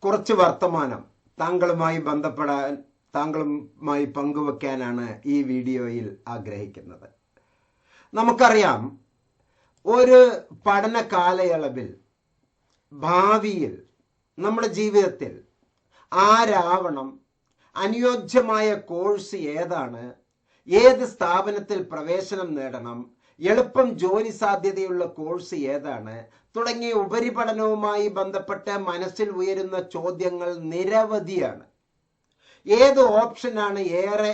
കുറച്ച് വർത്തമാനം താങ്കളുമായി പങ്കുവെക്കാനാണ് ഈ വീഡിയോയിൽ ആഗ്രഹിക്കുന്നത്. നമുക്കറിയാം, ഒരു പഠന കാലയളവിൽ ഭാവിയിൽ നമ്മുടെ ജീവിതത്തിൽ ആരാവണം, അനുയോജ്യമായ കോഴ്സ് ഏതാണ്, ഏത് സ്ഥാപനത്തിൽ പ്രവേശനം നേടണം, എളുപ്പം ജോലി സാധ്യതയുള്ള കോഴ്സ് ഏതാണ് തുടങ്ങിയ ഉപരിപഠനവുമായി ബന്ധപ്പെട്ട് മനസ്സിൽ ഉയരുന്ന ചോദ്യങ്ങൾ നിരവധിയാണ്. ഏത് ഓപ്ഷനാണ് ഏറെ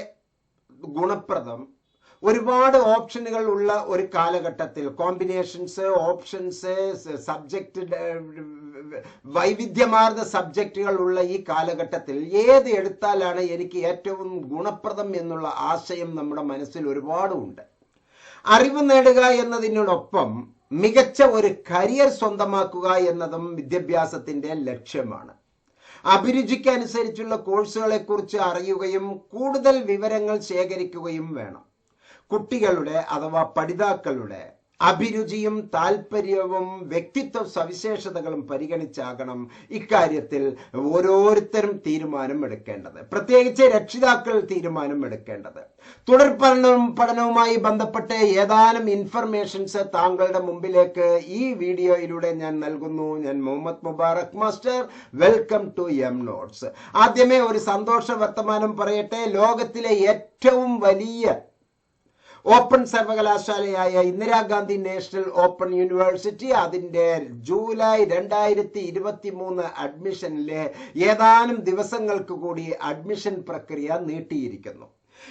ഗുണപ്രദം? ഒരുപാട് ഓപ്ഷനുകൾ ഉള്ള ഒരു കാലഘട്ടത്തിൽ കോമ്പിനേഷൻസ്, ഓപ്ഷൻസ്, സബ്ജക്റ്റ്, വൈവിധ്യമാർന്ന സബ്ജക്റ്റുകൾ ഉള്ള ഈ കാലഘട്ടത്തിൽ ഏത് എടുത്താലാണ് എനിക്ക് ഏറ്റവും ഗുണപ്രദം എന്നുള്ള ആശയം നമ്മുടെ മനസ്സിൽ ഒരുപാടുണ്ട്. അറിവ് നേടുക എന്നതിനോടൊപ്പം മികച്ച ഒരു കരിയർ സ്വന്തമാക്കുക എന്നതും വിദ്യാഭ്യാസത്തിന്റെ ലക്ഷ്യമാണ്. അഭിരുചിക്കനുസരിച്ചുള്ള കോഴ്സുകളെ കുറിച്ച് അറിയുകയും കൂടുതൽ വിവരങ്ങൾ ശേഖരിക്കുകയും വേണം. കുട്ടികളുടെ അഥവാ പഠിതാക്കളുടെ അഭിരുചിയും താല്പര്യവും വ്യക്തിത്വ സവിശേഷതകളും പരിഗണിച്ചാകണം ഇക്കാര്യത്തിൽ ഓരോരുത്തരും തീരുമാനം എടുക്കേണ്ടത്, പ്രത്യേകിച്ച് രക്ഷിതാക്കൾ തീരുമാനം എടുക്കേണ്ടത്. തുടർ പഠനവുമായി ബന്ധപ്പെട്ട് ഏതാനും ഇൻഫർമേഷൻസ് താങ്കളുടെ മുമ്പിലേക്ക് ഈ വീഡിയോയിലൂടെ ഞാൻ നൽകുന്നു. ഞാൻ Muhammad Mubarak master. Welcome to M notes. ആദ്യമേ ഒരു സന്തോഷ വർത്തമാനം പറയട്ടെ. ലോകത്തിലെ ഏറ്റവും വലിയ ഓപ്പൺ സർവകലാശാലയായ ഇന്ദിരാഗാന്ധി നാഷണൽ ഓപ്പൺ യൂണിവേഴ്സിറ്റി അതിൻ്റെ ജൂലൈ 2023 അഡ്മിഷനിലെ ഏതാനും ദിവസങ്ങൾക്ക് കൂടി അഡ്മിഷൻ പ്രക്രിയ നീട്ടിയിരിക്കുന്നു.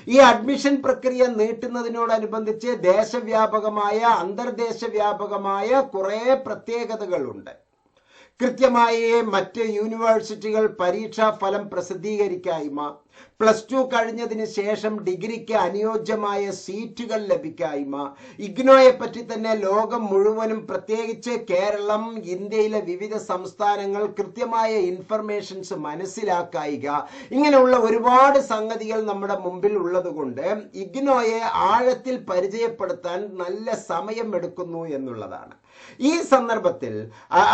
ഈ അഡ്മിഷൻ പ്രക്രിയ നീട്ടുന്നതിനോടനുബന്ധിച്ച് ദേശവ്യാപകമായ അന്തർദേശവ്യാപകമായ കുറെ പ്രത്യേകതകളുണ്ട്. കൃത്യമായി മറ്റ് യൂണിവേഴ്സിറ്റികൾ പരീക്ഷാ ഫലം പ്രസിദ്ധീകരിക്കായ്മ, +2 കഴിഞ്ഞതിന് ശേഷം ഡിഗ്രിക്ക് അനുയോജ്യമായ സീറ്റുകൾ ലഭിക്കായ്മ, ഇഗ്നോയെ പറ്റി തന്നെ ലോകം മുഴുവനും പ്രത്യേകിച്ച് കേരളം, ഇന്ത്യയിലെ വിവിധ സംസ്ഥാനങ്ങൾ കൃത്യമായ ഇൻഫർമേഷൻസ് മനസ്സിലാക്കായിക, ഇങ്ങനെയുള്ള ഒരുപാട് സംഗതികൾ നമ്മുടെ മുമ്പിൽ ഉള്ളതുകൊണ്ട് ഇഗ്നോയെ ആഴത്തിൽ പരിചയപ്പെടുത്താൻ നല്ല സമയം എടുക്കുന്നു എന്നുള്ളതാണ്. ഈ സന്ദർഭത്തിൽ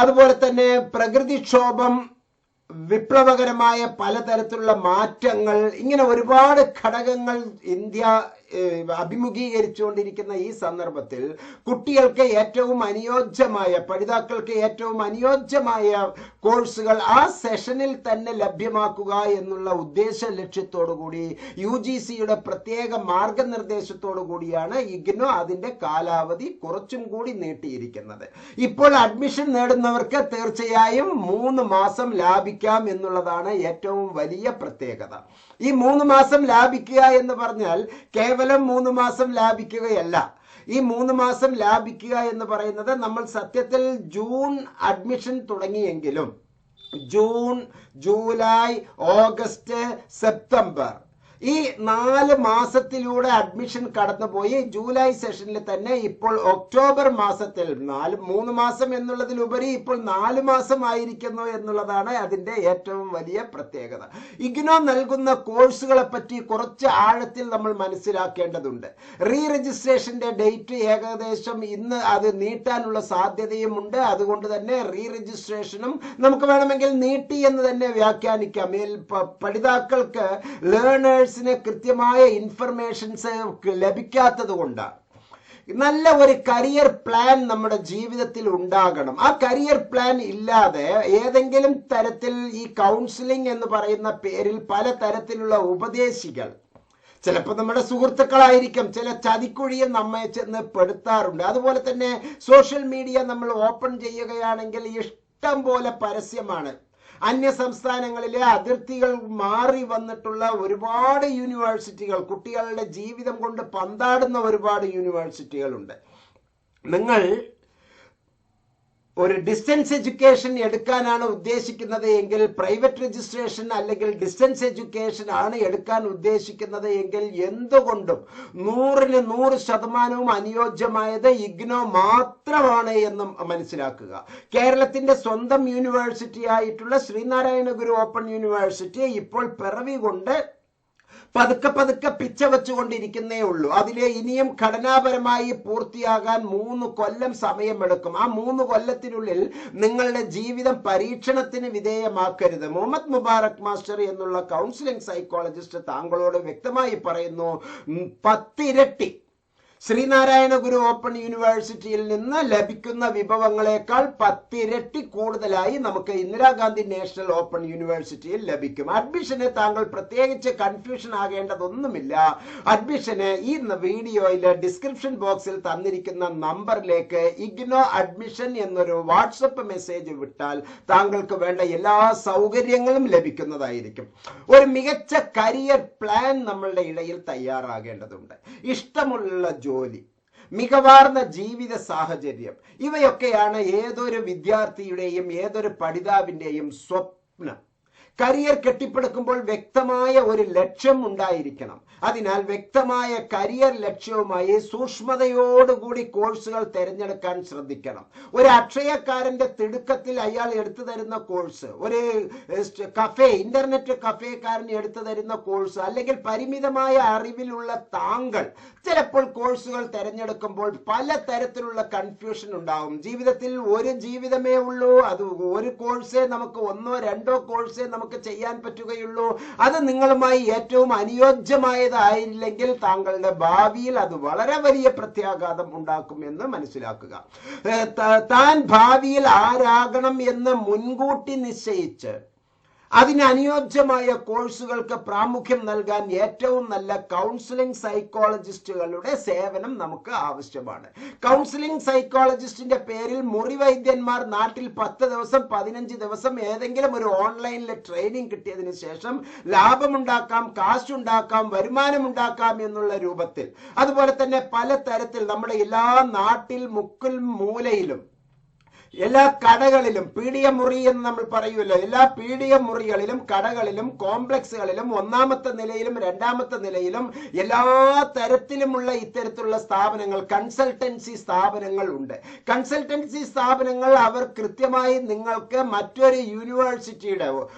അതുപോലെ തന്നെ പ്രകൃതിക്ഷോഭം, വിപ്ലവകരമായ പലതരത്തിലുള്ള മാറ്റങ്ങൾ, ഇങ്ങനെ ഒരുപാട് ഘടകങ്ങൾ ഇന്ത്യ അഭിമുഖീകരിച്ചുകൊണ്ടിരിക്കുന്ന ഈ സന്ദർഭത്തിൽ കുട്ടികൾക്ക് ഏറ്റവും അനുയോജ്യമായ, പഠിതാക്കൾക്ക് ഏറ്റവും അനുയോജ്യമായ കോഴ്സുകൾ ആ സെഷനിൽ തന്നെ ലഭ്യമാക്കുക എന്നുള്ള ഉദ്ദേശ ലക്ഷ്യത്തോടുകൂടി UGCയുടെ പ്രത്യേക മാർഗനിർദ്ദേശത്തോടു കൂടിയാണ് ഇഗ്നോ അതിന്റെ കാലാവധി കുറച്ചും കൂടി നീട്ടിയിരിക്കുന്നത്. ഇപ്പോൾ അഡ്മിഷൻ നേടുന്നവർക്ക് തീർച്ചയായും 3 മാസം ലാഭിക്കാം എന്നുള്ളതാണ് ഏറ്റവും വലിയ പ്രത്യേകത. ഈ 3 മാസം ലാഭിക്കുക എന്ന് പറഞ്ഞാൽ കേവലം 3 മാസം ലാഭിക്കുകയല്ല. ഈ 3 മാസം ലാഭിക്കുക എന്ന് പറയുന്നത് നമ്മൾ സത്യത്തിൽ ജൂൺ അഡ്മിഷൻ തുടങ്ങിയെങ്കിലും ജൂൺ, ജൂലൈ, ഓഗസ്റ്റ്, സെപ്റ്റംബർ ഈ 4 മാസത്തിലൂടെ അഡ്മിഷൻ കടന്നുപോയി ജൂലൈ സെഷനിൽ തന്നെ ഇപ്പോൾ ഒക്ടോബർ മാസത്തിൽ 3 മാസം എന്നുള്ളതിലുപരി ഇപ്പോൾ 4 മാസം ആയിരിക്കുന്നു എന്നുള്ളതാണ് അതിന്റെ ഏറ്റവും വലിയ പ്രത്യേകത. ഇഗ്നോ നൽകുന്ന കോഴ്സുകളെ പറ്റി കുറച്ച് ആഴത്തിൽ നമ്മൾ മനസ്സിലാക്കേണ്ടതുണ്ട്. രജിസ്ട്രേഷന്റെ ഡേറ്റ് ഏകദേശം ഇന്ന് അത് നീട്ടാനുള്ള സാധ്യതയുമുണ്ട്. അതുകൊണ്ട് തന്നെ രജിസ്ട്രേഷനും നമുക്ക് വേണമെങ്കിൽ നീട്ടി എന്ന് തന്നെ വ്യാഖ്യാനിക്കാം. പഠിതാക്കൾക്ക് ലേണേഴ്സിന് കൃത്യമായ ഇൻഫർമേഷൻസ് ലഭിക്കാത്തത് കൊണ്ടാണ്. നല്ല ഒരു കരിയർ പ്ലാൻ നമ്മുടെ ജീവിതത്തിൽ ഉണ്ടാകണം. ആ കരിയർ പ്ലാൻ ഇല്ലാതെ ഏതെങ്കിലും തരത്തിൽ ഈ കൗൺസിലിംഗ് എന്ന് പറയുന്ന പേരിൽ പല തരത്തിലുള്ള ഉപദേശികൾ, ചിലപ്പോൾ നമ്മുടെ സുഹൃത്തുക്കളായിരിക്കും, ചില ചതിക്കുഴിയെ നമ്മെ ചെന്ന് പെടുത്താറുണ്ട്. അതുപോലെ തന്നെ സോഷ്യൽ മീഡിയ നമ്മൾ ഓപ്പൺ ചെയ്യുകയാണെങ്കിൽ ഇഷ്ടം പോലെ പരസ്യമാണ്. അന്യ സംസ്ഥാനങ്ങളിലെ അതിർത്തികൾ മാറി വന്നിട്ടുള്ള ഒരുപാട് യൂണിവേഴ്സിറ്റികൾ, കുട്ടികളുടെ ജീവിതം കൊണ്ട് പന്താടുന്ന ഒരുപാട് യൂണിവേഴ്സിറ്റികളുണ്ട്. നിങ്ങൾ ഒരു ഡിസ്റ്റൻസ് എഡ്യൂക്കേഷൻ എടുക്കാനാണ് ഉദ്ദേശിക്കുന്നത് എങ്കിൽ, പ്രൈവറ്റ് രജിസ്ട്രേഷൻ അല്ലെങ്കിൽ ഡിസ്റ്റൻസ് എഡ്യൂക്കേഷൻ ആണ് എടുക്കാൻ ഉദ്ദേശിക്കുന്നത് എങ്കിൽ എന്തുകൊണ്ടും 100% അനുയോജ്യമായത് ഇഗ്നോ മാത്രമാണ് എന്ന് മനസ്സിലാക്കുക. കേരളത്തിന്റെ സ്വന്തം യൂണിവേഴ്സിറ്റി ആയിട്ടുള്ള ശ്രീനാരായണ ഗുരു ഓപ്പൺ യൂണിവേഴ്സിറ്റി ഇപ്പോൾ പിറവി കൊണ്ട് പതുക്കെ പതുക്കെ പിച്ച വെച്ചുകൊണ്ടിരിക്കുന്നേ ഉള്ളൂ. അതിലെ ഇനിയും ഘടനാപരമായി പൂർത്തിയാകാൻ 3 കൊല്ലം സമയമെടുക്കും. ആ 3 കൊല്ലത്തിനുള്ളിൽ നിങ്ങളുടെ ജീവിതം പരീക്ഷണത്തിന് വിധേയമാക്കരുത്. മുഹമ്മദ് മുബാറക് മാസ്റ്റർ എന്നുള്ള കൗൺസിലിംഗ് സൈക്കോളജിസ്റ്റ് താങ്കളോട് വ്യക്തമായി പറയുന്നു, 10 ഇരട്ടി ശ്രീനാരായണ ഗുരു ഓപ്പൺ യൂണിവേഴ്സിറ്റിയിൽ നിന്ന് ലഭിക്കുന്ന വിഭവങ്ങളെക്കാൾ 10 ഇരട്ടി കൂടുതലായി നമുക്ക് ഇന്ദിരാഗാന്ധി നാഷണൽ ഓപ്പൺ യൂണിവേഴ്സിറ്റിയിൽ ലഭിക്കും. അഡ്മിഷന് താങ്കൾ പ്രത്യേകിച്ച് കൺഫ്യൂഷൻ ആകേണ്ടതൊന്നുമില്ല. അഡ്മിഷന് ഈ വീഡിയോയിലെ ഡിസ്ക്രിപ്ഷൻ ബോക്സിൽ തന്നിരിക്കുന്ന നമ്പറിലേക്ക് ഇഗ്നോ അഡ്മിഷൻ എന്നൊരു വാട്സപ്പ് മെസ്സേജ് വിട്ടാൽ താങ്കൾക്ക് വേണ്ട എല്ലാ സൗകര്യങ്ങളും ലഭിക്കുന്നതായിരിക്കും. ഒരു മികച്ച കരിയർ പ്ലാൻ നമ്മളുടെ ഇടയിൽ തയ്യാറാകേണ്ടതുണ്ട്. ഇഷ്ടമുള്ള ജോലി, മികവാർന്ന ജീവിത സാഹചര്യം, ഇവയൊക്കെയാണ് ഏതൊരു വിദ്യാർത്ഥിയുടെയും ഏതൊരു പഠിതാവിന്റെയും സ്വപ്നം. കരിയർ കെട്ടിപ്പടുക്കുമ്പോൾ വ്യക്തമായ ഒരു ലക്ഷ്യം ഉണ്ടായിരിക്കണം. അതിനാൽ വ്യക്തമായ കരിയർ ലക്ഷ്യവുമായി സൂക്ഷ്മതയോടുകൂടി കോഴ്സുകൾ തിരഞ്ഞെടുക്കാൻ ശ്രദ്ധിക്കണം. ഒരു അക്ഷയക്കാരന്റെ തിടുക്കത്തിൽ അയാൾ എടുത്തു തരുന്ന കോഴ്സ്, ഒരു ഇന്റർനെറ്റ് കഫേക്കാരൻ എടുത്തു തരുന്ന കോഴ്സ്, അല്ലെങ്കിൽ പരിമിതമായ അറിവിലുള്ള താങ്കൾ ചിലപ്പോൾ കോഴ്സുകൾ തിരഞ്ഞെടുക്കുമ്പോൾ പല തരത്തിലുള്ള കൺഫ്യൂഷൻ ഉണ്ടാവും. ജീവിതത്തിൽ ഒരു ജീവിതമേ ഉള്ളൂ, അത് ഒരു കോഴ്സേ നമുക്ക്, 1-2 കോഴ്സേ നമുക്ക് ചെയ്യാൻ പറ്റുകയുള്ളൂ. അത് നിങ്ങളുമായി ഏറ്റവും അനുയോജ്യമായതായില്ലെങ്കിൽ താങ്കളുടെ ഭാവിയിൽ അത് വളരെ വലിയ പ്രത്യാഘാതം ഉണ്ടാക്കുമെന്ന് മനസ്സിലാക്കുക. താൻ ഭാവിയിൽ ആരാകണം എന്ന് മുൻകൂട്ടി നിശ്ചയിച്ച് അതിനനുയോജ്യമായ കോഴ്സുകൾക്ക് പ്രാമുഖ്യം നൽകാൻ ഏറ്റവും നല്ല കൗൺസിലിംഗ് സൈക്കോളജിസ്റ്റുകളുടെ സേവനം നമുക്ക് ആവശ്യമാണ്. കൗൺസിലിംഗ് സൈക്കോളജിസ്റ്റിന്റെ പേരിൽ മുറിവൈദ്യന്മാർ നാട്ടിൽ 10 ദിവസം 15 ദിവസം ഏതെങ്കിലും ഒരു ഓൺലൈനിൽ ട്രെയിനിങ് കിട്ടിയതിനു ശേഷം ലാഭമുണ്ടാക്കാം, കാശുണ്ടാക്കാം, വരുമാനമുണ്ടാക്കാം എന്നുള്ള രൂപത്തിൽ, അതുപോലെ തന്നെ പലതരത്തിൽ നമ്മുടെ എല്ലാ നാട്ടിൽ മുക്കിൽ മൂലയിലും എല്ലാ കടകളിലും, പീഡിയ മുറി എന്ന് നമ്മൾ പറയുമല്ലോ, എല്ലാ പീഡിയ മുറികളിലും കടകളിലും കോംപ്ലക്സുകളിലും 1ാമത്തെ നിലയിലും 2ാമത്തെ നിലയിലും എല്ലാ തരത്തിലുമുള്ള ഇത്തരത്തിലുള്ള സ്ഥാപനങ്ങൾ, കൺസൾട്ടൻസി സ്ഥാപനങ്ങൾ ഉണ്ട്. കൺസൾട്ടൻസി സ്ഥാപനങ്ങൾ അവർ കൃത്യമായി നിങ്ങൾക്ക് മറ്റൊരു യൂണിവേഴ്സിറ്റിയുടെ,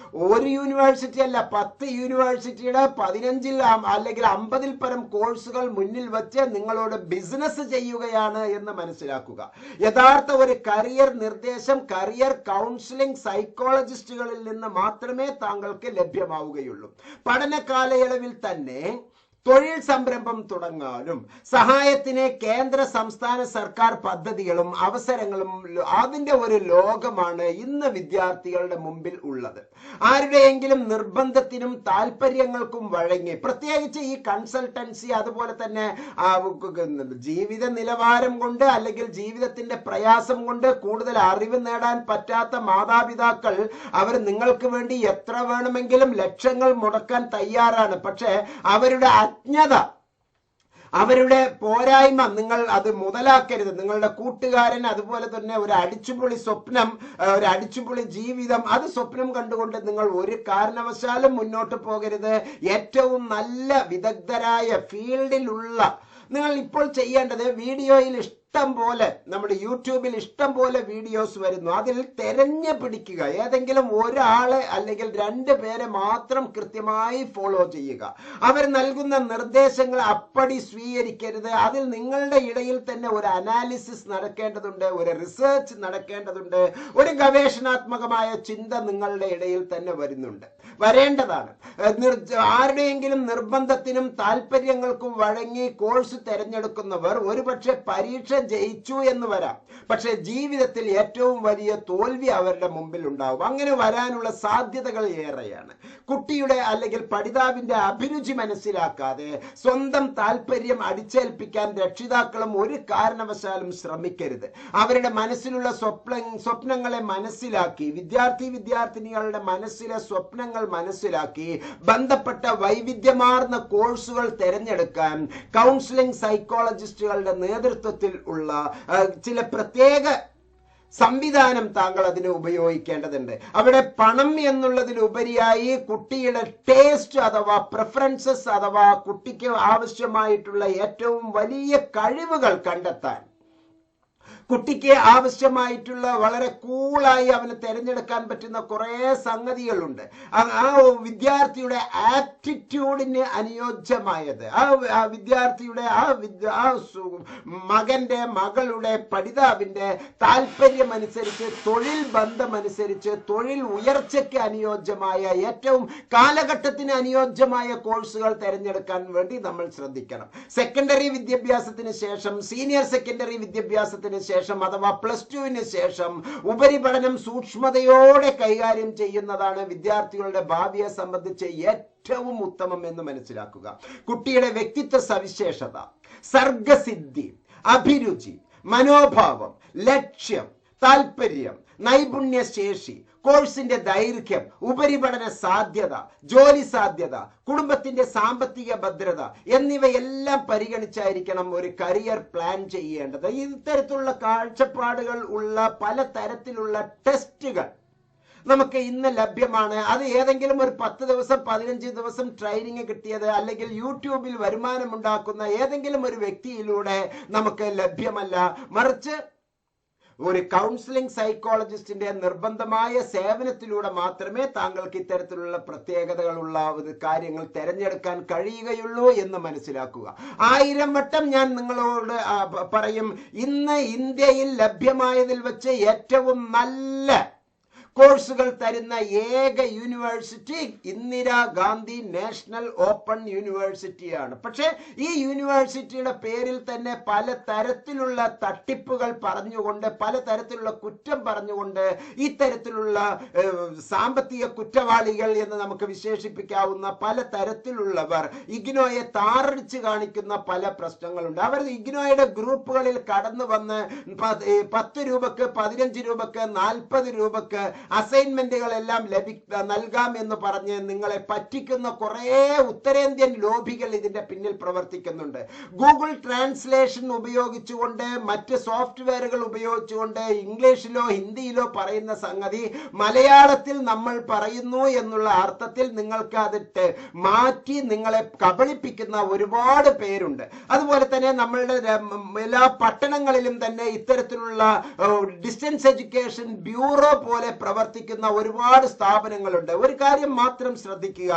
ഒരു യൂണിവേഴ്സിറ്റി അല്ല 10 യൂണിവേഴ്സിറ്റിയുടെ 15 അല്ലെങ്കിൽ 50 പരം കോഴ്സുകൾ മുന്നിൽ വെച്ച് നിങ്ങളോട് ബിസിനസ് ചെയ്യുകയാണ് എന്ന് മനസ്സിലാക്കുക. യഥാർത്ഥ ഒരു കരിയർ നിർദ്ദേശം കരിയർ കൗൺസിലിംഗ് സൈക്കോളജിസ്റ്റുകളിൽ നിന്ന് മാത്രമേ താങ്കൾക്ക് ലഭ്യമാവുകയുള്ളൂ. പഠന കാലയളവിൽ തന്നെ തൊഴിൽ സംരംഭം തുടങ്ങാനും സഹായത്തിന് കേന്ദ്ര സംസ്ഥാന സർക്കാർ പദ്ധതികളും അവസരങ്ങളും അതിന്റെ ഒരു ലോകമാണ് ഇന്ന് വിദ്യാർത്ഥികളുടെ മുമ്പിൽ ഉള്ളത്. ആരുടെയെങ്കിലും നിർബന്ധത്തിനും താല്പര്യങ്ങൾക്കും വഴങ്ങി, പ്രത്യേകിച്ച് ഈ കൺസൾട്ടൻസി, അതുപോലെ തന്നെ ജീവിത നിലവാരം കൊണ്ട് അല്ലെങ്കിൽ ജീവിതത്തിന്റെ പ്രയാസം കൊണ്ട് കൂടുതൽ അറിവ് നേടാൻ പറ്റാത്ത മാതാപിതാക്കൾ അവർ നിങ്ങൾക്ക് വേണ്ടി എത്ര വേണമെങ്കിലും ലക്ഷങ്ങൾ മുടക്കാൻ തയ്യാറാണ്. പക്ഷെ അവരുടെ അജ്ഞത, അവരുടെ പോരായ്മ നിങ്ങൾ അത് മുതലാക്കരുത്. നിങ്ങളുടെ കൂട്ടുകാരൻ അതുപോലെ തന്നെ ഒരു അടിച്ചുപൊളി സ്വപ്നം, ഒരു അടിച്ചുപൊളി ജീവിതം, അത് സ്വപ്നം കണ്ടുകൊണ്ട് നിങ്ങൾ ഒരു കാരണവശാലും മുന്നോട്ട് പോകരുത്. ഏറ്റവും നല്ല വിദഗ്ധരായ ഫീൽഡിലുള്ള നിങ്ങൾ ഇപ്പോൾ ചെയ്യേണ്ടത്, വീഡിയോയിൽ ഇഷ്ടം പോലെ, നമ്മുടെ യൂട്യൂബിൽ ഇഷ്ടം പോലെ വീഡിയോസ് വരുന്നു, അതിൽ തെരഞ്ഞു പിടിക്കുക. ഏതെങ്കിലും ഒരാളെ അല്ലെങ്കിൽ 2 പേരെ മാത്രം കൃത്യമായി ഫോളോ ചെയ്യുക. അവർ നൽകുന്ന നിർദ്ദേശങ്ങൾ അപ്പടി സ്വീകരിക്കരുത്. അതിൽ നിങ്ങളുടെ ഇടയിൽ തന്നെ ഒരു അനാലിസിസ് നടക്കേണ്ടതുണ്ട്, ഒരു റിസർച്ച് നടക്കേണ്ടതുണ്ട്, ഒരു ഗവേഷണാത്മകമായ ചിന്ത നിങ്ങളുടെ ഇടയിൽ തന്നെ വരേണ്ടതാണ്. ആരുടെയെങ്കിലും നിർബന്ധത്തിനും താല്പര്യങ്ങൾക്കും വഴങ്ങി കോഴ്സ് തിരഞ്ഞെടുക്കുന്നവർ ഒരുപക്ഷെ പരീക്ഷ ജയിച്ചു എന്ന് വരാം, പക്ഷെ ജീവിതത്തിൽ ഏറ്റവും വലിയ തോൽവി അവരുടെ മുമ്പിൽ ഉണ്ടാവും. അങ്ങനെ വരാനുള്ള സാധ്യതകൾ ഏറെയാണ്. കുട്ടിയുടെ അല്ലെങ്കിൽ പഠിതാവിന്റെ അഭിരുചി മനസ്സിലാക്കാതെ സ്വന്തം താല്പര്യം അടിച്ചേൽപ്പിക്കാൻ രക്ഷിതാക്കളും ഒരു കാരണവശാലും ശ്രമിക്കരുത്. അവരുടെ മനസ്സിലുള്ള സ്വപ്നങ്ങളെ മനസ്സിലാക്കി, വിദ്യാർത്ഥിനികളുടെ മനസ്സിലെ സ്വപ്നങ്ങൾ മനസ്സിലാക്കി ബന്ധപ്പെട്ട വൈവിധ്യമാർന്ന കോഴ്സുകൾ തിരഞ്ഞെടുക്കാൻ കൗൺസിലിംഗ് സൈക്കോളജിസ്റ്റുകളുടെ നേതൃത്വത്തിൽ ഉള്ള ചില പ്രത്യേക സംവിധാനം താങ്കൾ അതിന് ഉപയോഗിക്കേണ്ടതുണ്ട്. അവിടെ പണം എന്നുള്ളതിലുപരിയായി കുട്ടിയുടെ ടേസ്റ്റ് അഥവാ പ്രിഫറൻസസ് അഥവാ കുട്ടിക്ക് ആവശ്യമായിട്ടുള്ള ഏറ്റവും വലിയ കഴിവുകൾ കണ്ടെത്താൻ കുട്ടിക്ക് ആവശ്യമായിട്ടുള്ള വളരെ കൂളായി അവന് തിരഞ്ഞെടുക്കാൻ പറ്റുന്ന കുറേ സംഗതികളുണ്ട്. ആ വിദ്യാർത്ഥിയുടെ ആപ്റ്റിറ്റ്യൂഡിന് അനുയോജ്യമായത്, ആ വിദ്യാർത്ഥിയുടെ ആ മകന്റെ മകളുടെ പഠിതാവിന്റെ താല്പര്യമനുസരിച്ച്, തൊഴിൽ ബന്ധമനുസരിച്ച്, തൊഴിൽ ഉയർച്ചയ്ക്ക് അനുയോജ്യമായ, ഏറ്റവും കാലഘട്ടത്തിന് അനുയോജ്യമായ കോഴ്സുകൾ തിരഞ്ഞെടുക്കാൻ വേണ്ടി നമ്മൾ ശ്രദ്ധിക്കണം. സെക്കൻഡറി വിദ്യാഭ്യാസത്തിന് ശേഷം, സീനിയർ സെക്കൻഡറി വിദ്യാഭ്യാസത്തിന് ശേഷം അഥവാ +2 ശേഷം ഉപരിപഠനം സൂക്ഷ്മതയോടെ കൈകാര്യം ചെയ്യുന്നതാണ് വിദ്യാർത്ഥികളുടെ ഭാവിയെ സംബന്ധിച്ച് ഏറ്റവും ഉത്തമം എന്ന് മനസ്സിലാക്കുക. കുട്ടിയുടെ വ്യക്തിത്വ സവിശേഷത, സർഗസിദ്ധി, അഭിരുചി, മനോഭാവം, ലക്ഷ്യം, താല്പര്യം, നൈപുണ്യശേഷി, കോഴ്സിന്റെ ദൈർഘ്യം, ഉപരിപഠന സാധ്യത, ജോലി സാധ്യത, കുടുംബത്തിന്റെ സാമ്പത്തിക ഭദ്രത എന്നിവയെല്ലാം പരിഗണിച്ചായിരിക്കണം ഒരു കരിയർ പ്ലാൻ ചെയ്യേണ്ടത്. ഇത്തരത്തിലുള്ള കാഴ്ചപ്പാടുകൾ ഉള്ള പലതരത്തിലുള്ള ടെസ്റ്റുകൾ നമുക്ക് ഇന്ന് ലഭ്യമാണ്. അത് ഏതെങ്കിലും ഒരു 10 ദിവസം 15 ദിവസം ട്രെയിനിങ് കിട്ടിയത് അല്ലെങ്കിൽ യൂട്യൂബിൽ വരുമാനമുണ്ടാക്കുന്ന ഏതെങ്കിലും ഒരു വ്യക്തിയിലൂടെ നമുക്ക് ലഭ്യമല്ല. മറിച്ച് ഒരു കൗൺസിലിംഗ് സൈക്കോളജിസ്റ്റിന്റെ നിർബന്ധമായ സേവനത്തിലൂടെ മാത്രമേ താങ്കൾക്ക് ഇത്തരത്തിലുള്ള പ്രത്യേകതകളുള്ള കാര്യങ്ങൾ തിരഞ്ഞെടുക്കാൻ കഴിയുകയുള്ളൂ എന്ന് മനസ്സിലാക്കുക. 1000 വട്ടം ഞാൻ നിങ്ങളോട് പറയും, ഇന്ന് ഇന്ത്യയിൽ ലഭ്യമായതിൽ വെച്ച് ഏറ്റവും നല്ല കോഴ്സുകൾ തരുന്ന ഏക യൂണിവേഴ്സിറ്റി ഇന്ദിരാഗാന്ധി നാഷണൽ ഓപ്പൺ യൂണിവേഴ്സിറ്റിയാണ്. പക്ഷേ ഈ യൂണിവേഴ്സിറ്റിയുടെ പേരിൽ തന്നെ പലതരത്തിലുള്ള തട്ടിപ്പുകൾ പറഞ്ഞുകൊണ്ട്, പലതരത്തിലുള്ള കുറ്റം പറഞ്ഞുകൊണ്ട്, ഇത്തരത്തിലുള്ള സാമ്പത്തിക കുറ്റവാളികൾ എന്ന് നമുക്ക് വിശേഷിപ്പിക്കാവുന്ന പലതരത്തിലുള്ളവർ ഇഗ്നോയെ താറടിച്ച് കാണിക്കുന്ന പല പ്രശ്നങ്ങളുണ്ട്. അവർ ഇഗ്നോയുടെ ഗ്രൂപ്പുകളിൽ കടന്നു വന്ന് 10 രൂപക്ക് 15 രൂപക്ക് 40 രൂപക്ക് അസൈൻമെന്റുകളെല്ലാം നൽകാം എന്ന് പറഞ്ഞ് നിങ്ങളെ പറ്റിക്കുന്ന കുറേ ഉത്തരേന്ത്യൻ ലോബികൾ ഇതിന്റെ പിന്നിൽ പ്രവർത്തിക്കുന്നുണ്ട്. ഗൂഗിൾ ട്രാൻസ്ലേഷൻ ഉപയോഗിച്ചുകൊണ്ട്, മറ്റ് സോഫ്റ്റ്വെയറുകൾ ഉപയോഗിച്ചുകൊണ്ട് ഇംഗ്ലീഷിലോ ഹിന്ദിയിലോ പറയുന്ന സംഗതി മലയാളത്തിൽ നമ്മൾ പറയുന്നു എന്നുള്ള അർത്ഥത്തിൽ നിങ്ങൾക്ക് അതിട്ട് മാറ്റി നിങ്ങളെ കബളിപ്പിക്കുന്ന ഒരുപാട് പേരുണ്ട്. അതുപോലെ തന്നെ നമ്മളുടെ എല്ലാ പട്ടണങ്ങളിലും തന്നെ ഇത്തരത്തിലുള്ള ഡിസ്റ്റൻസ് എഡ്യൂക്കേഷൻ ബ്യൂറോ പോലെ പ്രവർത്തിക്കുന്ന ഒരുപാട് സ്ഥാപനങ്ങളുണ്ട്. ഒരു കാര്യം മാത്രം ശ്രദ്ധിക്കുക,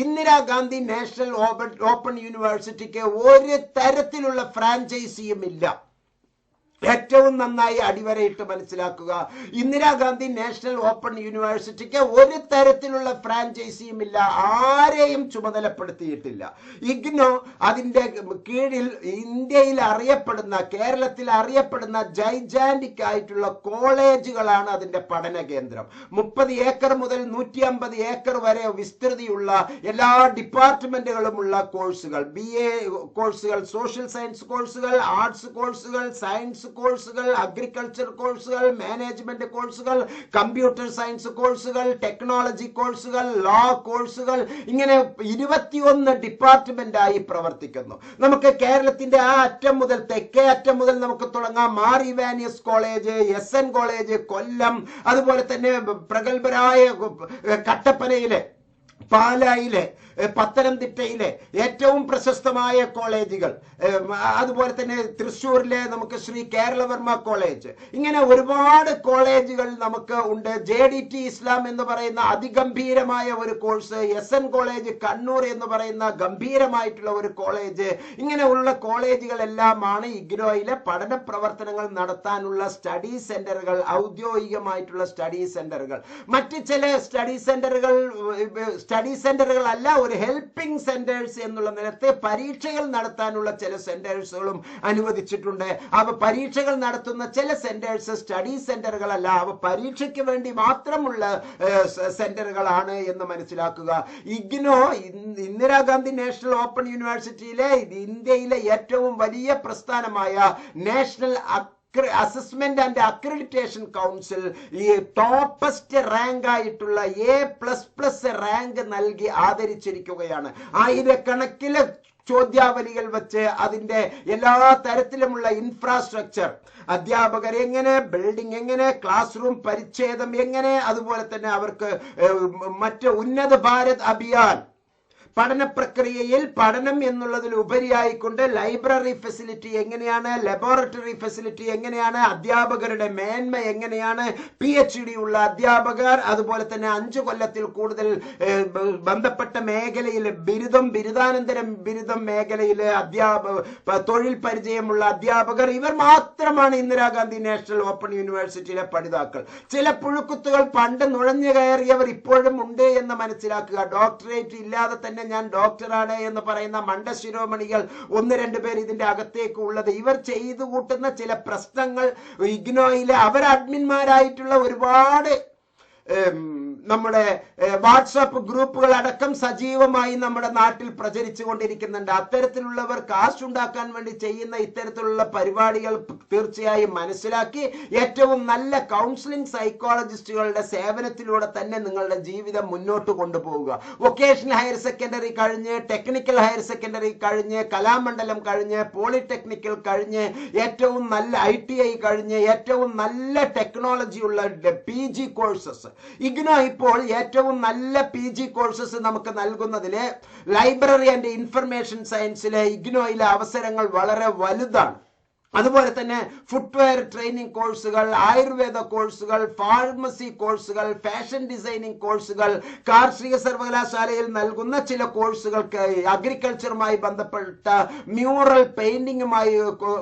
ഇന്ദിരാഗാന്ധി നാഷണൽ ഓപ്പൺ യൂണിവേഴ്സിറ്റിക്ക് ഒരു തരത്തിലുള്ള ഫ്രാഞ്ചൈസിയും ഇല്ല. ഏറ്റവും നന്നായി അടിവരയിട്ട് മനസ്സിലാക്കുക, ഇന്ദിരാഗാന്ധി നാഷണൽ ഓപ്പൺ യൂണിവേഴ്സിറ്റിക്ക് ഒരു തരത്തിലുള്ള ഫ്രാഞ്ചൈസിയും ഇല്ല, ആരെയും ചുമതലപ്പെടുത്തിയിട്ടില്ല. ഇഗ്നോ അതിന്റെ കീഴിൽ ഇന്ത്യയിൽ അറിയപ്പെടുന്ന, കേരളത്തിൽ അറിയപ്പെടുന്ന ജൈജാന്റിക് ആയിട്ടുള്ള കോളേജുകളാണ് അതിന്റെ പഠന കേന്ദ്രം. 30 ഏക്കർ മുതൽ 150 ഏക്കർ വരെ വിസ്തൃതിയുള്ള എല്ലാ ഡിപ്പാർട്ട്മെന്റുകളുമുള്ള കോഴ്സുകൾ, BA കോഴ്സുകൾ, സോഷ്യൽ സയൻസ് കോഴ്സുകൾ, ആർട്സ് കോഴ്സുകൾ, സയൻസ് കോഴ്സുകൾ, അഗ്രികൾച്ചർ കോഴ്സുകൾ, മാനേജ്മെന്റ് കോഴ്സുകൾ, കമ്പ്യൂട്ടർ സയൻസ് കോഴ്സുകൾ, ടെക്നോളജി കോഴ്സുകൾ, ലോ കോഴ്സുകൾ, ഇങ്ങനെ 21 ഡിപ്പാർട്ട്മെന്റ് ആയി പ്രവർത്തിക്കുന്നു. നമുക്ക് കേരളത്തിന്റെ ആ അറ്റം മുതൽ, തെക്കേ അറ്റം മുതൽ നമുക്ക് തുടങ്ങാം. Mar Ivanios college, SN college Kollam, അതുപോലെ തന്നെ പ്രഗത്ഭരായ കട്ടപ്പനയിലെ, പാലായിലെ, പത്തനംതിട്ടയിലെ ഏറ്റവും പ്രശസ്തമായ കോളേജുകൾ, അതുപോലെ തന്നെ തൃശ്ശൂരിലെ നമുക്ക് ശ്രീ കേരളവർമ്മ കോളേജ്, ഇങ്ങനെ ഒരുപാട് കോളേജുകൾ നമുക്ക് ഉണ്ട്. JDT ഇസ്ലാം എന്ന് പറയുന്ന അതിഗംഭീരമായ ഒരു കോഴ്സ്, SN കോളേജ് കണ്ണൂർ എന്ന് പറയുന്ന ഗംഭീരമായിട്ടുള്ള ഒരു കോളേജ്, ഇങ്ങനെയുള്ള കോളേജുകളെല്ലാമാണ് ഇഗ്നോയിലെ പഠന പ്രവർത്തനങ്ങൾ നടത്താനുള്ള സ്റ്റഡി സെന്ററുകൾ, ഔദ്യോഗികമായിട്ടുള്ള സ്റ്റഡി സെന്ററുകൾ. മറ്റ് ചില സ്റ്റഡി സെന്ററുകൾ അല്ല, ഒരു ഹെൽപ്പിംഗ് സെന്റേഴ്സ് എന്നുള്ള നിലത്തെ പരീക്ഷകൾ നടത്താനുള്ള ചില സെന്റേഴ്സുകളും അനുവദിച്ചിട്ടുണ്ട്. അവ പരീക്ഷകൾ നടത്തുന്ന ചില സെന്റേഴ്സ് സ്റ്റഡി സെന്ററുകളല്ല, അവ പരീക്ഷയ്ക്ക് വേണ്ടി മാത്രമുള്ള സെന്ററുകളാണ് എന്ന് മനസ്സിലാക്കുക. ഇഗ്നോ ഇന്ദിരാഗാന്ധി നാഷണൽ ഓപ്പൺ യൂണിവേഴ്സിറ്റിയിലെ ഇന്ത്യയിലെ ഏറ്റവും വലിയ പ്രസ്ഥാനമായ National Assessment and Accreditation Council ഈ ടോപ്പസ്റ്റ് റാങ്ക് ആയിട്ടുള്ള A++ റാങ്ക് നൽകി ആദരിച്ചിരിക്കുകയാണ്. ആയിരക്കണക്കിന് ചോദ്യാവലികൾ വെച്ച് അതിന്റെ എല്ലാ തരത്തിലുമുള്ള ഇൻഫ്രാസ്ട്രക്ചർ, അധ്യാപകർ എങ്ങനെ, ബിൽഡിംഗ് എങ്ങനെ, ക്ലാസ് റൂം പരിച്ഛേദം എങ്ങനെ, അതുപോലെ തന്നെ അവർക്ക് മറ്റ് ഉന്നത ഭാരത് അഭിയാൻ, പഠന പ്രക്രിയയിൽ പഠനം എന്നുള്ളതിൽ ഉപരിയായിക്കൊണ്ട് ലൈബ്രറി ഫെസിലിറ്റി എങ്ങനെയാണ്, ലബോറട്ടറി ഫെസിലിറ്റി എങ്ങനെയാണ്, അധ്യാപകരുടെ മേന്മ എങ്ങനെയാണ്, PhD ഉള്ള അധ്യാപകർ, അതുപോലെ തന്നെ 5 കൊല്ലത്തിൽ കൂടുതൽ ബന്ധപ്പെട്ട മേഖലയിൽ ബിരുദം, ബിരുദാനന്തരം ബിരുദം മേഖലയിൽ തൊഴിൽ പരിചയമുള്ള അധ്യാപകർ, ഇവർ മാത്രമാണ് ഇന്ദിരാഗാന്ധി നാഷണൽ ഓപ്പൺ യൂണിവേഴ്സിറ്റിയിലെ പഠിതാക്കൾ. ചില പുഴുക്കുത്തുകൾ പണ്ട് നുഴഞ്ഞു കയറിയവർ ഇപ്പോഴും ഉണ്ട് എന്ന് മനസ്സിലാക്കുക. ഡോക്ടറേറ്റ് ഇല്ലാതെ തന്നെ ഞാൻ ഡോക്ടറാണ് എന്ന് പറയുന്ന മണ്ടശിരോമണികൾ 1-2 പേർ ഇതിന്റെ അകത്തേക്ക് ഉള്ളത്. ഇവർ ചെയ്തു കൂട്ടുന്ന ചില പ്രശ്നങ്ങൾ ഇഗ്നോയിലെ അവർ അഡ്മിന്മാരായിട്ടുള്ള ഒരുപാട് നമ്മുടെ വാട്സാപ്പ് ഗ്രൂപ്പുകൾ അടക്കം സജീവമായി നമ്മുടെ നാട്ടിൽ പ്രചരിച്ചു കൊണ്ടിരിക്കുന്നുണ്ട്. അത്തരത്തിലുള്ളവർ കാശ് ഉണ്ടാക്കാൻ വേണ്ടി ചെയ്യുന്ന ഇത്തരത്തിലുള്ള പരിപാടികൾ തീർച്ചയായും മനസ്സിലാക്കി ഏറ്റവും നല്ല കൗൺസിലിംഗ് സൈക്കോളജിസ്റ്റുകളുടെ സേവനത്തിലൂടെ തന്നെ നിങ്ങളുടെ ജീവിതം മുന്നോട്ട് കൊണ്ടുപോവുക. വൊക്കേഷണൽ ഹയർ സെക്കൻഡറി കഴിഞ്ഞ്, ടെക്നിക്കൽ ഹയർ സെക്കൻഡറി കഴിഞ്ഞ്, കലാമണ്ഡലം കഴിഞ്ഞ്, പോളിടെക്നിക്കൽ കഴിഞ്ഞ്, ഏറ്റവും നല്ല ITI കഴിഞ്ഞ്, ഏറ്റവും നല്ല ടെക്നോളജി ഉള്ള PG കോഴ്സസ് ഇഗ്നോ ഇപ്പോൾ ഏറ്റവും നല്ല PG കോഴ്സസ് നമുക്ക് നൽകുന്നതില് ലൈബ്രറി ആൻഡ് ഇൻഫർമേഷൻ സയൻസിലെ ഇഗ്നോയിലെ അവസരങ്ങൾ വളരെ വലുതാണ്. അതുപോലെ തന്നെ ഫുട്വെയർ ട്രെയിനിങ് കോഴ്സുകൾ, ആയുർവേദ കോഴ്സുകൾ, ഫാർമസി കോഴ്സുകൾ, ഫാഷൻ ഡിസൈനിങ് കോഴ്സുകൾ, കാർഷിക സർവകലാശാലയിൽ നൽകുന്ന ചില കോഴ്സുകൾക്ക്, അഗ്രികൾച്ചറുമായി ബന്ധപ്പെട്ട മ്യൂറൽ പെയിന്റിങ്ങുമായി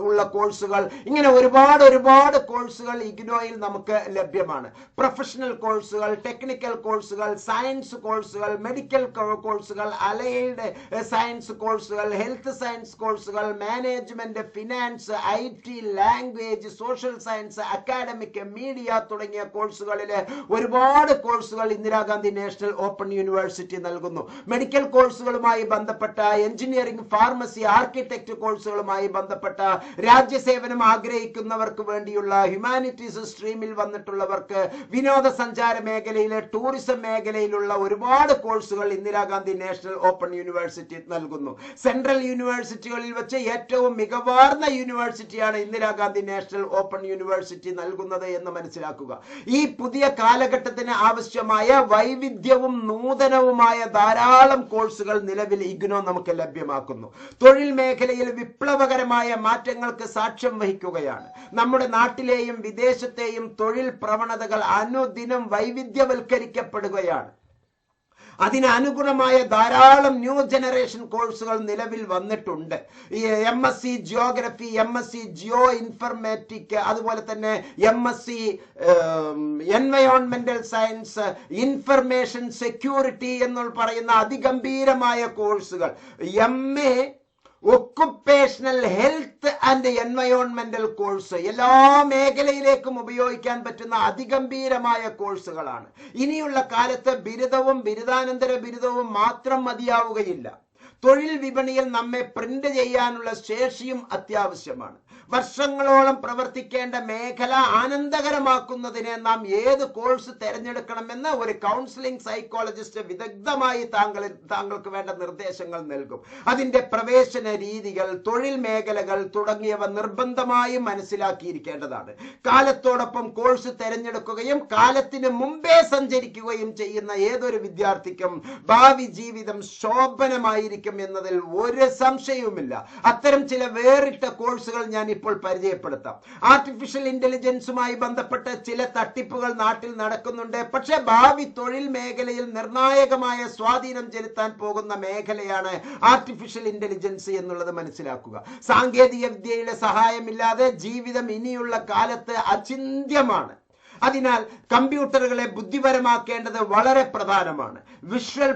ഉള്ള കോഴ്സുകൾ, ഇങ്ങനെ ഒരുപാട് കോഴ്സുകൾ ഇഗ്നോയിൽ നമുക്ക് ലഭ്യമാണ്. പ്രൊഫഷണൽ കോഴ്സുകൾ, ടെക്നിക്കൽ കോഴ്സുകൾ, സയൻസ് കോഴ്സുകൾ, മെഡിക്കൽ കോഴ്സുകൾ, അലൈഡ് സയൻസ് കോഴ്സുകൾ, ഹെൽത്ത് സയൻസ് കോഴ്സുകൾ, management, finance, IT, language, social science, academic, media തുടങ്ങിയ കോഴ്സുകളിലെ ഒരുപാട് കോഴ്സുകൾ ഇന്ദിരാഗാന്ധി നാഷണൽ ഓപ്പൺ യൂണിവേഴ്സിറ്റി നൽകുന്നു. മെഡിക്കൽ കോഴ്സുകളുമായി ബന്ധപ്പെട്ട, എഞ്ചിനീയറിംഗ്, ഫാർമസി, ആർക്കിടെക്ട് കോഴ്സുകളുമായി ബന്ധപ്പെട്ട, രാജ്യസേവനം ആഗ്രഹിക്കുന്നവർക്ക് വേണ്ടിയുള്ള, ഹ്യൂമാനിറ്റീസ് സ്ട്രീമിൽ വന്നിട്ടുള്ളവർക്ക്, വിനോദസഞ്ചാര മേഖലയിലെ, ടൂറിസം മേഖലയിലുള്ള ഒരുപാട് കോഴ്സുകൾ ഇന്ദിരാഗാന്ധി നാഷണൽ ഓപ്പൺ യൂണിവേഴ്സിറ്റി നൽകുന്നു. സെൻട്രൽ യൂണിവേഴ്സിറ്റികളിൽ വെച്ച് ഏറ്റവും മികവാർന്ന യൂണിവേഴ്സിറ്റിയാണ് ഇന്ദിരാഗാന്ധി നാഷണൽ ഓപ്പൺ യൂണിവേഴ്സിറ്റി നൽകുന്നത് എന്ന് മനസ്സിലാക്കുക. ഈ പുതിയ കാലഘട്ടത്തിന് ആവശ്യമായ വൈവിധ്യവും നൂതനവുമായ ധാരാളം കോഴ്സുകൾ നിലവിൽ ഇഗ്നോ നമുക്ക് ലഭ്യമാക്കുന്നു. തൊഴിൽ മേഖലയിൽ വിപ്ലവകരമായ മാറ്റങ്ങൾക്ക് സാക്ഷ്യം വഹിക്കുകയാണ്. നമ്മുടെ നാട്ടിലെയും വിദേശത്തെയും തൊഴിൽ പ്രവണതകൾ അനുദിനം വൈവിധ്യവൽക്കരിക്കപ്പെടുകയാണ്. അതിനനുഗുണമായ ധാരാളം ന്യൂ ജനറേഷൻ കോഴ്സുകൾ നിലവിൽ വന്നിട്ടുണ്ട്. ഈ MSc geography, MSc geo informatic, അതുപോലെ തന്നെ MSc എൻവയോൺമെന്റൽ സയൻസ്, ഇൻഫർമേഷൻ സെക്യൂരിറ്റി എന്ന് പറയുന്ന അതിഗംഭീരമായ കോഴ്സുകൾ, MA ഒക്കുപേഷണൽ ഹെൽത്ത് ആൻഡ് എൻവയോൺമെന്റൽ കോഴ്സ്, എല്ലാ മേഖലയിലേക്കും ഉപയോഗിക്കാൻ പറ്റുന്ന അതിഗംഭീരമായ കോഴ്സുകളാണ്. ഇനിയുള്ള കാലത്ത് ബിരുദവും ബിരുദാനന്തര ബിരുദവും മാത്രം മതിയാവുകയില്ല. തൊഴിൽ വിപണിയിൽ നമ്മെ പ്രിന്റ് ചെയ്യാനുള്ള ശേഷിയും അത്യാവശ്യമാണ്. വർഷങ്ങളോളം പ്രവർത്തിക്കേണ്ട മേഖല ആനന്ദകരമാക്കുന്നതിന് നാം ഏത് കോഴ്സ് തിരഞ്ഞെടുക്കണമെന്ന് ഒരു കൗൺസിലിംഗ് സൈക്കോളജിസ്റ്റ് വിദഗ്ധമായി താങ്കൾക്ക് വേണ്ട നിർദ്ദേശങ്ങൾ നൽകും. അതിന്റെ പ്രവേശന രീതികൾ, തൊഴിൽ മേഖലകൾ തുടങ്ങിയവ നിർബന്ധമായും മനസ്സിലാക്കിയിരിക്കേണ്ടതാണ്. കാലത്തോടൊപ്പം കോഴ്സ് തിരഞ്ഞെടുക്കുകയും കാലത്തിന് മുമ്പേ സഞ്ചരിക്കുകയും ചെയ്യുന്ന ഏതൊരു വിദ്യാർത്ഥിക്കും ഭാവി ജീവിതം ശോഭനമായിരിക്കും എന്നതിൽ ഒരു സംശയവുമില്ല. അത്തരം ചില വേറിട്ട കോഴ്സുകൾ ഞാൻ ഇപ്പോൾ പരിചയപ്പെടുത്താം. ആർട്ടിഫിഷ്യൽ ഇന്റലിജൻസുമായി ബന്ധപ്പെട്ട ചില തട്ടിപ്പുകൾ നാട്ടിൽ നടക്കുന്നുണ്ട്. പക്ഷെ ഭാവി തൊഴിൽ മേഖലയിൽ നിർണായകമായ സ്വാധീനം ചെലുത്താൻ പോകുന്ന മേഖലയാണ് ആർട്ടിഫിഷ്യൽ ഇന്റലിജൻസ് എന്നുള്ളത് മനസ്സിലാക്കുക. സാങ്കേതിക വിദ്യയുടെ സഹായമില്ലാതെ ജീവിതം ഇനിയുള്ള കാലത്ത് അചിന്ത്യമാണ്. അതിനാൽ കമ്പ്യൂട്ടറുകളെ ബുദ്ധിപരമാക്കേണ്ടത് വളരെ പ്രധാനമാണ്. വിഷ്വൽ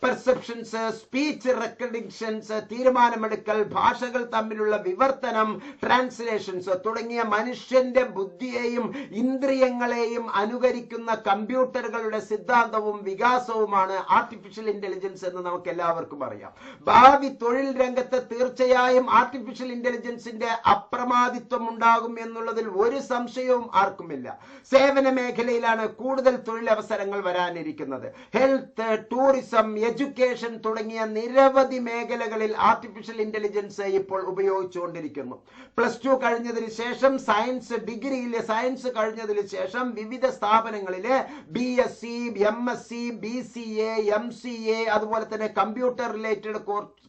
പെർസെപ്ഷൻസ്, സ്പീച്ച് റെക്കഗ്നിഷൻസ്, തീരുമാനമെടുക്കൽ, ഭാഷകൾ തമ്മിലുള്ള വിവർത്തനം, ട്രാൻസ്ലേഷൻസ് തുടങ്ങിയ മനുഷ്യന്റെ ബുദ്ധിയെയും ഇന്ദ്രിയങ്ങളെയും അനുകരിക്കുന്ന കമ്പ്യൂട്ടറുകളുടെ സിദ്ധാന്തവും വികാസവുമാണ് ആർട്ടിഫിഷ്യൽ ഇന്റലിജൻസ് എന്ന് നമുക്ക് എല്ലാവർക്കും അറിയാം. ഭാവി തൊഴിൽ രംഗത്ത് തീർച്ചയായും ആർട്ടിഫിഷ്യൽ ഇന്റലിജൻസിന്റെ അപ്രമാദിത്വം ഉണ്ടാകും എന്നുള്ളതിൽ ഒരു സംശയവും ആർക്കുമില്ല. സേവന മേഖലയിലാണ് കൂടുതൽ തൊഴിലവസരങ്ങൾ വരാനിരിക്കുന്നത്. ഹെൽത്ത്, ടൂറിസം, എഡ്യൂക്കേഷൻ തുടങ്ങിയ നിരവധി മേഖലകളിൽ ആർട്ടിഫിഷ്യൽ ഇന്റലിജൻസ് ഇപ്പോൾ ഉപയോഗിച്ചുകൊണ്ടിരിക്കുന്നു. +2 കഴിഞ്ഞതിന് ശേഷം സയൻസ് കഴിഞ്ഞതിന് ശേഷം വിവിധ സ്ഥാപനങ്ങളിലെ BSc, MSc, BCA, MCA അതുപോലെ തന്നെ കമ്പ്യൂട്ടർ റിലേറ്റഡ്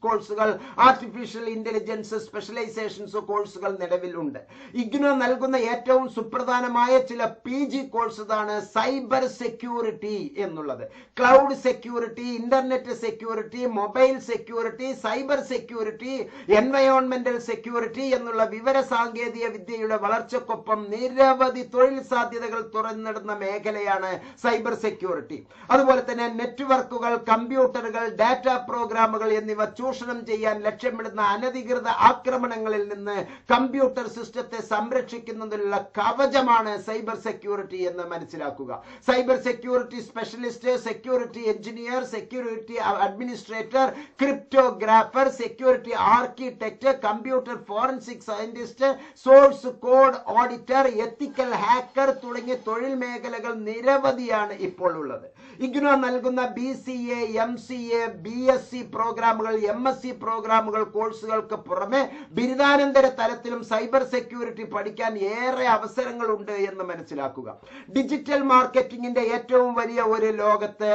കോഴ്സുകൾ, ആർട്ടിഫിഷ്യൽ ഇന്റലിജൻസ് സ്പെഷ്യലൈസേഷൻസ് കോഴ്സുകൾ നിലവിലുണ്ട്. ഇഗ്നോ നൽകുന്ന ഏറ്റവും സുപ്രധാനമായ ചില PG കോഴ്സാണ് സൈബർ സെക്യൂരിറ്റി എന്നുള്ളത്. Cloud security, internet security, mobile security, cyber security, എൻവയോൺമെന്റൽ സെക്യൂരിറ്റി എന്നുള്ള വിവര സാങ്കേതിക വിദ്യയുടെ വളർച്ചയ്ക്കൊപ്പം നിരവധി തൊഴിൽ സാധ്യതകൾ തുറന്നിടുന്ന മേഖലയാണ് സൈബർ സെക്യൂരിറ്റി. അതുപോലെ തന്നെ നെറ്റ്വർക്കുകൾ, കമ്പ്യൂട്ടറുകൾ, ഡാറ്റ പ്രോഗ്രാമുകൾ എന്നിവ ചൂഷണം ചെയ്യാൻ ലക്ഷ്യമിടുന്ന അനധികൃത ആക്രമണങ്ങളിൽ നിന്ന് കമ്പ്യൂട്ടർ സിസ്റ്റത്തെ സംരക്ഷിക്കുന്നതിനുള്ള കവചമാണ് സൈബർ സെക്യൂരിറ്റി എന്ന് മനസ്സിലാക്കുക. Cyber security specialist, security engineer, security administrator, cryptographer, security architect, computer forensic scientist, source code auditor, ethical hacker തുടങ്ങിയ തൊഴിൽ മേഖലകൾ നിരവധിയാണ് ഇപ്പോൾ ഉള്ളത്. ഇഗ്നോ നൽകുന്ന BCA, MCA, BSc പ്രോഗ്രാമുകൾ, MSc പ്രോഗ്രാമുകൾ കോഴ്സുകൾക്ക് പുറമെ ബിരുദാനന്തര തലത്തിലും സൈബർ സെക്യൂരിറ്റി പഠിക്കാൻ ഏറെ അവസരങ്ങളുണ്ട് എന്ന് മനസ്സിലാക്കുക. ഡിജിറ്റൽ മാർക്കറ്റിംഗിന്റെ ഏറ്റവും വലിയ ഒരു ലോകത്ത്,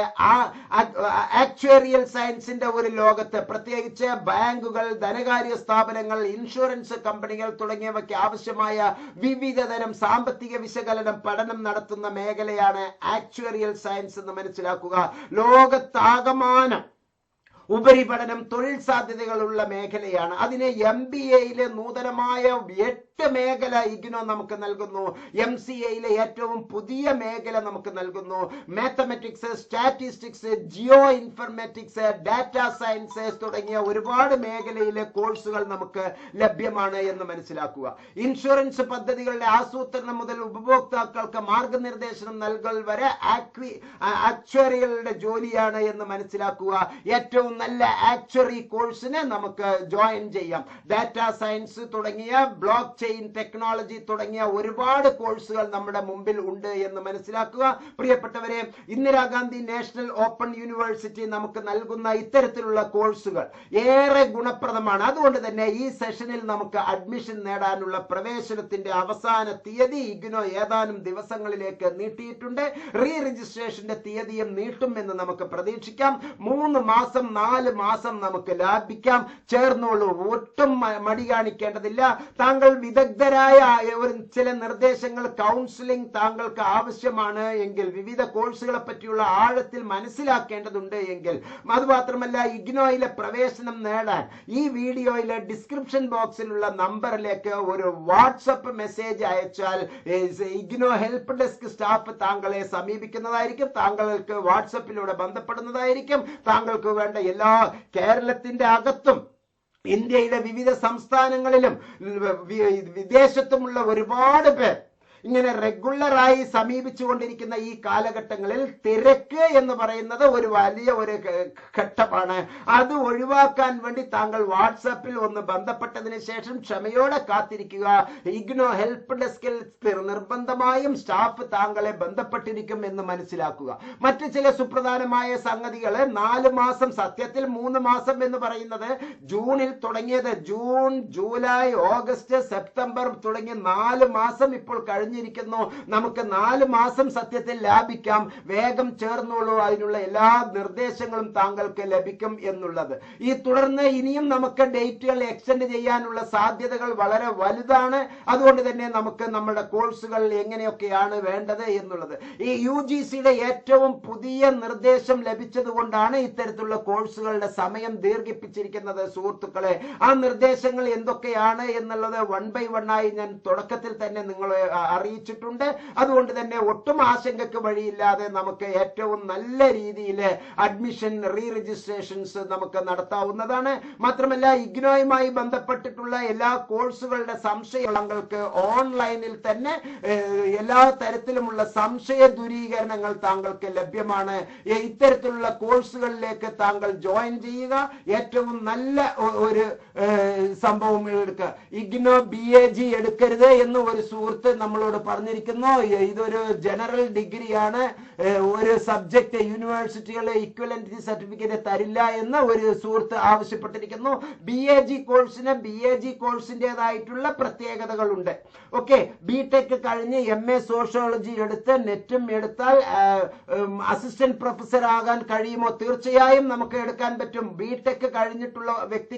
ആക്ച്വറിയൽ സയൻസിന്റെ ഒരു ലോകത്ത്, പ്രത്യേകിച്ച് ബാങ്കുകൾ, ധനകാര്യ സ്ഥാപനങ്ങൾ, ഇൻഷുറൻസ് കമ്പനികൾ തുടങ്ങിയവയ്ക്ക് ആവശ്യമായ വിവിധ തരം സാമ്പത്തിക വിശകലനം പഠനം നടത്തുന്ന മേഖലയാണ് ആക്ച്വറിയൽ സയൻസ് എന്ന് മനസ്സിലാക്കുക. ലോകത്താകമാനം ഉപരിപഠനം തൊഴിൽ സാധ്യതകളുള്ള മേഖലയാണ്. അതിനെ MBAയിലെ നൂതനമായ 8 മേഖല ഇഗ്നോ നമുക്ക് നൽകുന്നു. MCAയിലെ ഏറ്റവും പുതിയ മേഖല നമുക്ക് നൽകുന്നു. Mathematics, statistics, Jio informatics, data sciences തുടങ്ങിയ ഒരുപാട് മേഖലയിലെ കോഴ്സുകൾ നമുക്ക് ലഭ്യമാണ് എന്ന് മനസ്സിലാക്കുക. ഇൻഷുറൻസ് പദ്ധതികളുടെ ആസൂത്രണം മുതൽ ഉപഭോക്താക്കൾക്ക് മാർഗനിർദ്ദേശനം നൽകൽ വരെ ആക്ച്വറികളുടെ ജോലിയാണ് എന്ന് മനസ്സിലാക്കുക. ഏറ്റവും നല്ല ആക്ച്വറി കോഴ്സിനെ നമുക്ക് ജോയിൻ ചെയ്യാം. ഡാറ്റ സയൻസ് തുടങ്ങിയ ബ്ലോക്ക് ചെയിൻ ടെക്നോളജി തുടങ്ങിയ ഒരുപാട് കോഴ്സുകൾ നമ്മുടെ മുമ്പിൽ ഉണ്ട് എന്ന് മനസ്സിലാക്കുക. പ്രിയപ്പെട്ടവരെ, ഇന്ദിരാഗാന്ധി നാഷണൽ ഓപ്പൺ യൂണിവേഴ്സിറ്റി നമുക്ക് നൽകുന്ന ഇത്തരത്തിലുള്ള കോഴ്സുകൾ ഏറെ ഗുണപ്രദമാണ്. അതുകൊണ്ട് തന്നെ ഈ സെഷനിൽ നമുക്ക് അഡ്മിഷൻ നേടാനുള്ള പ്രവേശനത്തിന്റെ അവസാന തീയതി ഇഗ്നോ ഏതാനും ദിവസങ്ങളിലേക്ക് നീട്ടിയിട്ടുണ്ട്. റീ രജിസ്ട്രേഷന്റെ തീയതിയും നീട്ടുമെന്ന് നമുക്ക് പ്രതീക്ഷിക്കാം. 3 മാസം 4 മാസം നമുക്ക് ലാഭിക്കാം. ചേർന്നോളൂ, ഒട്ടും മടി കാണിക്കേണ്ടതില്ല. താങ്കൾ വിദഗ്ധരായ ചില നിർദ്ദേശങ്ങൾ, കൗൺസിലിംഗ് താങ്കൾക്ക് ആവശ്യമാണ് എങ്കിൽ, വിവിധ കോഴ്സുകളെ പറ്റിയുള്ള ആഴത്തിൽ മനസ്സിലാക്കേണ്ടതുണ്ട് എങ്കിൽ, അതുമാത്രമല്ല ഇഗ്നോയിലെ പ്രവേശനം നേടാൻ ഈ വീഡിയോയിലെ ഡിസ്ക്രിപ്ഷൻ ബോക്സിലുള്ള നമ്പറിലേക്ക് ഒരു വാട്സപ്പ് മെസ്സേജ് അയച്ചാൽ ഇഗ്നോ ഹെൽപ്പ് ഡെസ്ക് സ്റ്റാഫ് താങ്കളെ സമീപിക്കുന്നതായിരിക്കും. താങ്കൾക്ക് വാട്സപ്പിലൂടെ ബന്ധപ്പെടുന്നതായിരിക്കും. താങ്കൾക്ക് വേണ്ട എല്ലാ, കേരളത്തിന്റെ അകത്തും ഇന്ത്യയുടെ വിവിധ സംസ്ഥാനങ്ങളിലും വിദേശത്തുമുള്ള ഒരുപാട് പേർ ഇങ്ങനെ റെഗുലറായി സമീപിച്ചുകൊണ്ടിരിക്കുന്ന ഈ കാലഘട്ടങ്ങളിൽ തിരക്ക് എന്ന് പറയുന്നത് ഒരു വലിയ ഒരു ഘട്ടമാണ്. അത് ഒഴിവാക്കാൻ വേണ്ടി താങ്കൾ വാട്സാപ്പിൽ ഒന്ന് ബന്ധപ്പെട്ടതിന് ശേഷം ക്ഷമയോടെ കാത്തിരിക്കുക. ഇഗ്നോ ഹെൽപ്പ് ഡെസ്കിൽ നിർബന്ധമായും സ്റ്റാഫ് താങ്കളെ ബന്ധപ്പെട്ടിരിക്കും എന്ന് മനസ്സിലാക്കുക. മറ്റു ചില സുപ്രധാനമായ സംഗതികൾ, 4 മാസം, സത്യത്തിൽ 3 മാസം എന്ന് പറയുന്നത് ജൂണിൽ തുടങ്ങിയത്, ജൂൺ, ജൂലൈ, ഓഗസ്റ്റ്, സെപ്റ്റംബർ തുടങ്ങിയ 4 മാസം ഇപ്പോൾ കഴിഞ്ഞിരിക്കുന്നു. നമുക്ക് 4 മാസം സത്യത്തിൽ ലാഭിക്കാം. വേഗം ചേർന്നോളൂ, അതിനുള്ള എല്ലാ നിർദ്ദേശങ്ങളും താങ്കൾക്ക് ലഭിക്കും എന്നുള്ളത്. ഈ തുടർന്ന് ഇനിയും നമുക്ക് ഡേറ്റുകൾ എക്സ്റ്റെൻഡ് ചെയ്യാനുള്ള സാധ്യതകൾ വളരെ വലുതാണ്. അതുകൊണ്ട് തന്നെ നമുക്ക് നമ്മുടെ കോഴ്സുകൾ എങ്ങനെയൊക്കെയാണ് വേണ്ടത് എന്നുള്ളത്, ഈ UGCയുടെ ഏറ്റവും പുതിയ നിർദ്ദേശം ലഭിച്ചത് കൊണ്ടാണ് ഇത്തരത്തിലുള്ള കോഴ്സുകളുടെ സമയം ദീർഘിപ്പിച്ചിരിക്കുന്നത്. സുഹൃത്തുക്കളെ, ആ നിർദ്ദേശങ്ങൾ എന്തൊക്കെയാണ് എന്നുള്ളത് 1 by 1 ആയി ഞാൻ തുടക്കത്തിൽ തന്നെ നിങ്ങളെ അറിയിച്ചിട്ടുണ്ട്. അതുകൊണ്ട് തന്നെ ഒട്ടും ആശങ്കയ്ക്ക് വഴിയില്ലാതെ നമുക്ക് ഏറ്റവും നല്ല രീതിയിൽ അഡ്മിഷൻ, റീ രജിസ്ട്രേഷൻസ് നമുക്ക് നടത്താവുന്നതാണ്. മാത്രമല്ല ഇഗ്നോയുമായി ബന്ധപ്പെട്ടിട്ടുള്ള എല്ലാ കോഴ്സുകളുടെ സംശയങ്ങൾക്ക് ഓൺലൈനിൽ തന്നെ എല്ലാ തരത്തിലുമുള്ള സംശയ ദൂരീകരണങ്ങൾ താങ്കൾക്ക് ലഭ്യമാണ്. ഇത്തരത്തിലുള്ള കോഴ്സുകളിലേക്ക് താങ്കൾ ജോയിൻ ചെയ്യുക. ഏറ്റവും നല്ല ഒരു സംഭവം എടുക്കുക. ഇഗ്നോ BAG എടുക്കരുത് എന്ന് ഒരു സുഹൃത്ത് നമ്മളോട് സുഹൃത്തിനോട് പറഞ്ഞിരിക്കുന്നു, ഇതൊരു ജനറൽ ഡിഗ്രിയാണ്, ഒരു സബ്ജക്ട് യൂണിവേഴ്സിറ്റികളെ ഇക്വലന്റി സർട്ടിഫിക്കറ്റ് തരില്ല എന്ന് ഒരു സുഹൃത്ത് ആവശ്യപ്പെട്ടിരിക്കുന്നു. BAG കോഴ്സിന് BAG കോഴ്സിൻ്റെതായിട്ടുള്ള പ്രത്യേകതകളുണ്ട്. ഓക്കെ, BTech കഴിഞ്ഞ് MA സോഷ്യോളജി എടുത്ത് നെറ്റും എടുത്താൽ അസിസ്റ്റന്റ് പ്രൊഫസർ ആകാൻ കഴിയുമോ? തീർച്ചയായും നമുക്ക് എടുക്കാൻ പറ്റും. BTech കഴിഞ്ഞിട്ടുള്ള വ്യക്തി